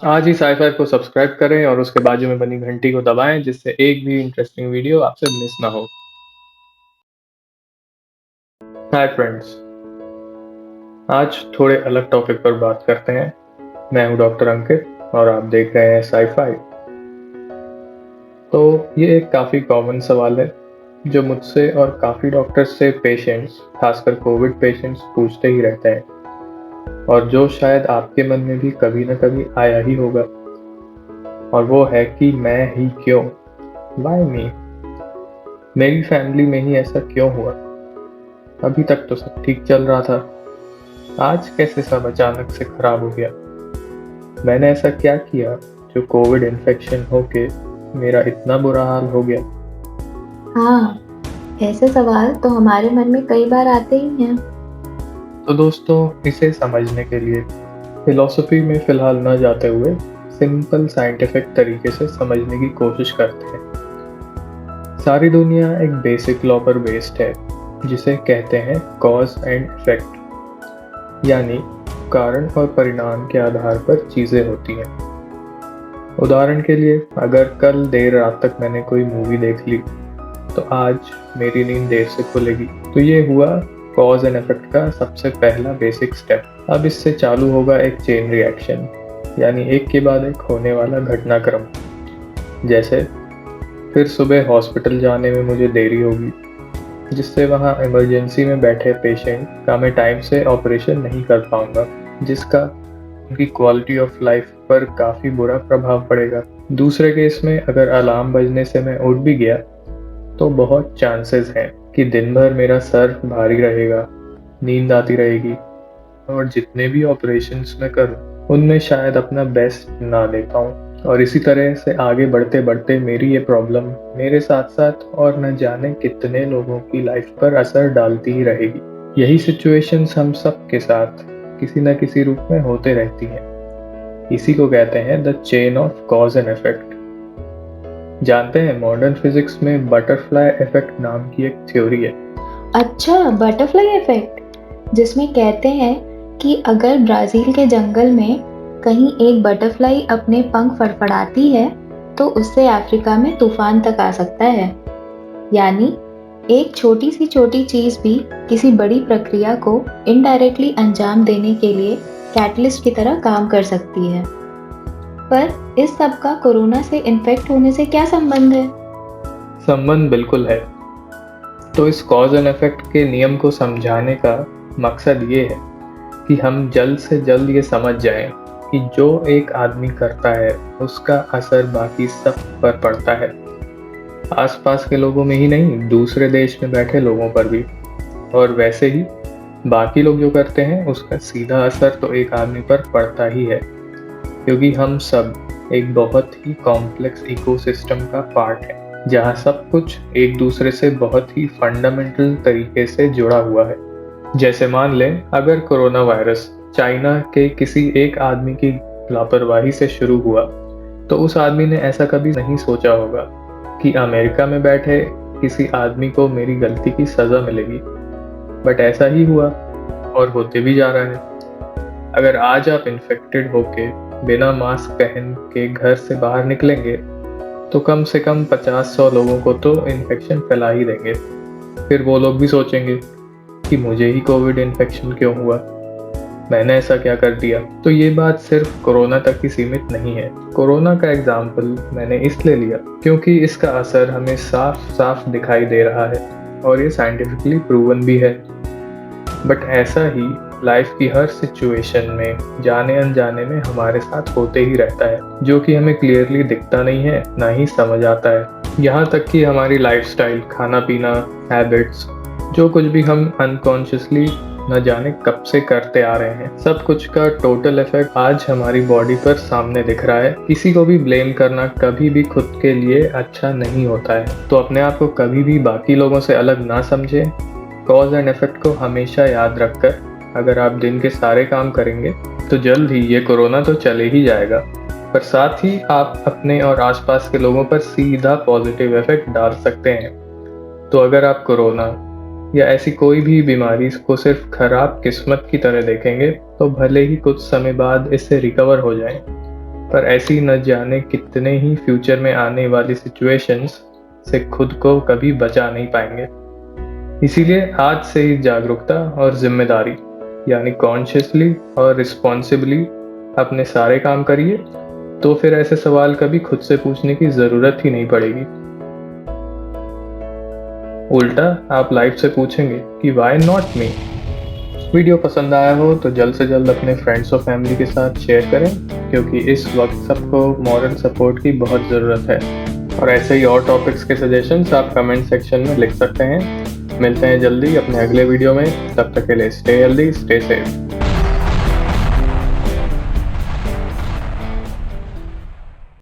आज ही साई-फाई को सब्सक्राइब करें और उसके बाजू में बनी घंटी को दबाएं जिससे एक भी इंटरेस्टिंग वीडियो आपसे मिस ना हो। हाय फ्रेंड्स, आज थोड़े अलग टॉपिक पर बात करते हैं। मैं हूं डॉक्टर अंकित और आप देख रहे हैं साई-फाई। तो ये एक काफ़ी कॉमन सवाल है जो मुझसे और काफ़ी डॉक्टर्स से पेशेंट्स, खासकर कोविड पेशेंट्स पूछते ही रहते हैं और जो शायद आपके मन में भी कभी ना कभी आया ही होगा, और वो है कि मैं ही क्यों? व्हाई मी? मेरी फैमिली में ही ऐसा क्यों हुआ? अभी तक तो सब ठीक चल रहा था, आज कैसे सब अचानक से खराब हो गया? मैंने ऐसा क्या किया जो कोविड इन्फेक्शन होके मेरा इतना बुरा हाल हो गया? हाँ, ऐसे सवाल तो हमारे मन में कई बार आते ही हैं। तो दोस्तों, इसे समझने के लिए फिलॉसफी में फिलहाल न जाते हुए सिंपल साइंटिफिक तरीके से समझने की कोशिश करते हैं। सारी दुनिया एक बेसिक लॉ पर बेस्ड है जिसे कहते हैं कॉज एंड इफेक्ट, यानी कारण और परिणाम के आधार पर चीजें होती हैं। उदाहरण के लिए, अगर कल देर रात तक मैंने कोई मूवी देख ली तो आज मेरी नींद देर से खुलेगी। तो ये हुआ कॉज एंड इफेक्ट का सबसे पहला बेसिक स्टेप। अब इससे चालू होगा एक चेन रिएक्शन, यानी एक के बाद एक होने वाला घटनाक्रम। जैसे फिर सुबह हॉस्पिटल जाने में मुझे देरी होगी, जिससे वहाँ इमरजेंसी में बैठे पेशेंट का मैं टाइम से ऑपरेशन नहीं कर पाऊंगा, जिसका उनकी क्वालिटी ऑफ लाइफ पर काफ़ी बुरा प्रभाव पड़ेगा। दूसरे केस में अगर अलार्म बजने से मैं उठ भी गया तो बहुत चांसेस हैं कि दिन भर मेरा सर भारी रहेगा, नींद आती रहेगी और जितने भी ऑपरेशंस मैं करूं उनमें शायद अपना बेस्ट ना दे पाऊं। और इसी तरह से आगे बढ़ते बढ़ते मेरी ये प्रॉब्लम मेरे साथ साथ और न जाने कितने लोगों की लाइफ पर असर डालती ही रहेगी। यही सिचुएशंस हम सब के साथ किसी न किसी रूप में होते रहती हैं। इसी को कहते हैं the chain of cause and effect. जानते हैं, मॉडर्न फिजिक्स में बटरफ्लाई इफेक्ट नाम की एक थ्योरी है। अच्छा, बटरफ्लाई इफेक्ट, जिसमें कहते हैं कि अगर ब्राजील के जंगल में कहीं एक बटरफ्लाई अपने पंख फड़फड़ाती है, तो उससे अफ्रीका में तूफान तक आ सकता है। यानी एक छोटी सी छोटी चीज भी किसी बड़ी प्रक्रिया को इनडायरेक्टली अंजाम देने के लिए कैटलिस्ट की तरह काम कर सकती है। पर इस सब का कोरोना से इन्फेक्ट होने से क्या संबंध है? संबंध बिल्कुल है। तो इस कॉज एंड इफेक्ट के नियम को समझाने का मकसद ये है कि हम जल्द से जल्द ये समझ जाएं कि जो एक आदमी करता है उसका असर बाकी सब पर पड़ता है। आसपास के लोगों में ही नहीं, दूसरे देश में बैठे लोगों पर भी। और वैसे ही बाकी लोग जो करते हैं उसका सीधा असर तो एक आदमी पर पड़ता ही है, क्योंकि हम सब एक बहुत ही कॉम्प्लेक्स इकोसिस्टम का पार्ट है जहाँ सब कुछ एक दूसरे से बहुत ही फंडामेंटल तरीके से जुड़ा हुआ है। जैसे मान लें, अगर कोरोना वायरस चाइना के किसी एक आदमी की लापरवाही से शुरू हुआ तो उस आदमी ने ऐसा कभी नहीं सोचा होगा कि अमेरिका में बैठे किसी आदमी को मेरी गलती की सजा मिलेगी। बट ऐसा ही हुआ और होते भी जा रहा है। अगर आज आप इन्फेक्टेड होके बिना मास्क पहन के घर से बाहर निकलेंगे तो कम से कम 50-100 लोगों को तो इन्फेक्शन फैला ही देंगे। फिर वो लोग भी सोचेंगे कि मुझे ही कोविड इन्फेक्शन क्यों हुआ, मैंने ऐसा क्या कर दिया। तो ये बात सिर्फ कोरोना तक ही सीमित नहीं है। कोरोना का एग्जाम्पल मैंने इसलिए लिया क्योंकि इसका असर हमें साफ साफ दिखाई दे रहा है और ये साइंटिफिकली प्रूवन भी है। बट ऐसा ही लाइफ की हर सिचुएशन में जाने अनजाने में हमारे साथ होते ही रहता है, जो कि हमें क्लियरली दिखता नहीं है, ना ही समझ आता है। यहाँ तक कि हमारी लाइफस्टाइल, खाना पीना, हैबिट्स, जो कुछ भी हम अनकॉन्शियसली न जाने कब से करते आ रहे हैं, सब कुछ का टोटल इफेक्ट आज हमारी बॉडी पर सामने दिख रहा है। किसी को भी ब्लेम करना कभी भी खुद के लिए अच्छा नहीं होता है। तो अपने आप को कभी भी बाकी लोगों से अलग ना समझें। कॉज एंड इफेक्ट को हमेशा याद रखकर अगर आप दिन के सारे काम करेंगे तो जल्द ही ये कोरोना तो चले ही जाएगा, पर साथ ही आप अपने और आसपास के लोगों पर सीधा पॉजिटिव इफेक्ट डाल सकते हैं। तो अगर आप कोरोना या ऐसी कोई भी बीमारी को सिर्फ खराब किस्मत की तरह देखेंगे तो भले ही कुछ समय बाद इससे रिकवर हो जाएं, पर ऐसी न जाने कितने ही फ्यूचर में आने वाली सिचुएशंस से खुद को कभी बचा नहीं पाएंगे। इसीलिए आज से ही जागरूकता और जिम्मेदारी यानी कॉन्शियसली और रिस्पॉन्सिबली अपने सारे काम करिए, तो फिर ऐसे सवाल कभी खुद से पूछने की ज़रूरत ही नहीं पड़ेगी। उल्टा आप लाइफ से पूछेंगे कि वाई नॉट मी। वीडियो पसंद आया हो तो जल्द से जल्द अपने फ्रेंड्स और फैमिली के साथ शेयर करें, क्योंकि इस वक्त सबको मॉरल सपोर्ट की बहुत ज़रूरत है। और ऐसे ही और टॉपिक्स के सजेशंस आप कमेंट सेक्शन में लिख सकते हैं। मिलते हैं जल्दी अपने अगले वीडियो में, तब तक के लिए स्टे हेल्दी, स्टे सेफ।